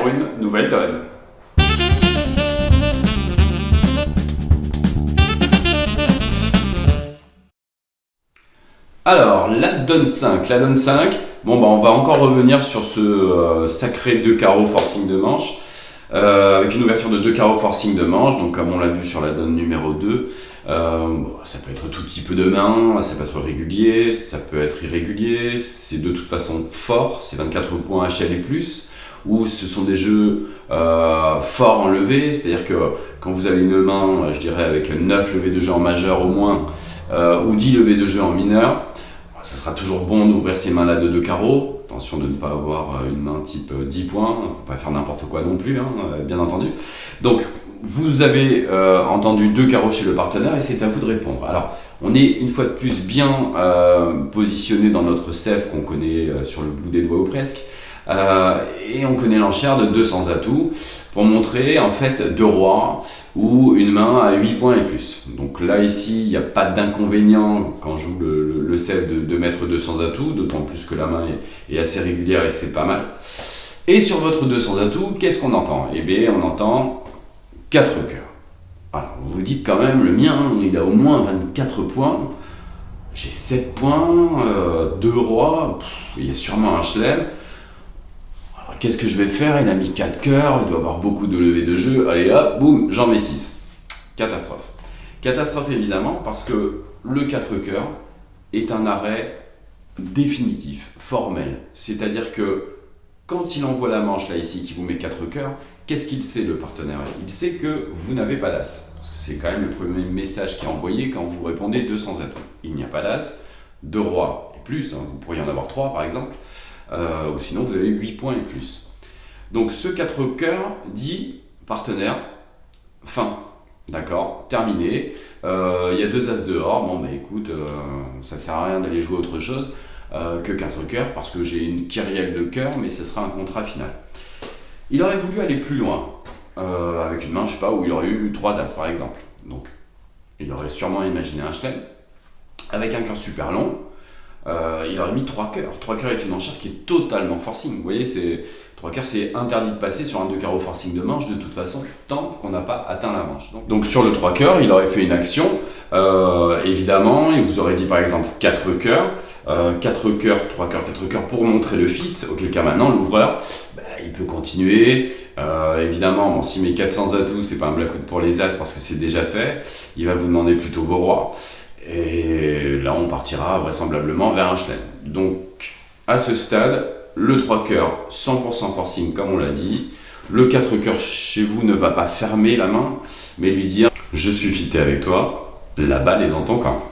sur une nouvelle donne. Alors, la donne 5. Bon, on va encore revenir sur ce sacré 2 carreaux forcing de manche, avec une ouverture de 2 carreaux forcing de manche, donc comme on l'a vu sur la donne numéro 2, ça peut être tout petit peu de main, ça peut être régulier, ça peut être irrégulier, c'est de toute façon fort, c'est 24 points HL et plus, ou ce sont des jeux forts en levée, c'est-à-dire que quand vous avez une main, je dirais avec 9 levées de jeu en majeur au moins, ou 10 levées de jeu en mineur, ça sera toujours bon d'ouvrir ces mains-là de 2 carreaux. Attention de ne pas avoir une main type 10 points, il ne faut pas faire n'importe quoi non plus, bien entendu. Donc, vous avez entendu 2 carreaux chez le partenaire et c'est à vous de répondre. Alors, on est une fois de plus bien positionné dans notre CEF qu'on connaît sur le bout des doigts ou presque. Et on connaît l'enchère de 200 atouts pour montrer en fait 2 rois ou une main à 8 points et plus. Donc là ici il n'y a pas d'inconvénient quand je joue le CEF de mettre 200 atouts, d'autant plus que la main est assez régulière et c'est pas mal. Et sur votre 200 atouts, qu'est-ce qu'on entend? Eh bien on entend 4 cœurs. Alors vous vous dites quand même, le mien il a au moins 24 points, j'ai 7 points, 2 rois, il y a sûrement un chelem. Qu'est-ce que je vais faire? Il a mis 4 cœurs, il doit avoir beaucoup de levées de jeu. Allez hop, boum, j'en mets 6. Catastrophe. Catastrophe évidemment parce que le 4 cœurs est un arrêt définitif, formel. C'est-à-dire que quand il envoie la manche là ici qui vous met 4 cœurs, qu'est-ce qu'il sait le partenaire? Il sait que vous n'avez pas d'as. Parce que c'est quand même le premier message qui est envoyé quand vous répondez 200 atouts. Il n'y a pas d'as, 2 rois et plus, vous pourriez en avoir 3 par exemple. Ou sinon vous avez 8 points et plus. Donc ce 4 cœurs dit partenaire, fin, d'accord, terminé, il y a 2 as dehors, bon bah écoute, ça sert à rien d'aller jouer autre chose que 4 cœurs parce que j'ai une kyrielle de cœur, mais ce sera un contrat final. Il aurait voulu aller plus loin, avec une main, je sais pas, où il aurait eu 3 as par exemple. Donc il aurait sûrement imaginé un chelem, avec un cœur super long. Il aurait mis 3 cœurs. 3 cœurs est une enchère qui est totalement forcing. Vous voyez, 3 cœurs, c'est interdit de passer sur un 2 carreaux forcing de manche de toute façon, tant qu'on n'a pas atteint la manche. Donc sur le 3 cœurs, il aurait fait une action. Évidemment, il vous aurait dit par exemple 4 cœurs. 4 cœurs, 3 cœurs, 4 cœurs pour montrer le fit. Auquel cas maintenant, l'ouvreur, il peut continuer. Évidemment, s'il met 400 atouts, c'est pas un blackout pour les as parce que c'est déjà fait. Il va vous demander plutôt vos rois. Et là, on partira vraisemblablement vers un chelem. Donc, à ce stade, le 3 cœurs 100% forcing, comme on l'a dit. Le 4 cœurs chez vous ne va pas fermer la main, mais lui dire « Je suis fité avec toi, la balle est dans ton camp ».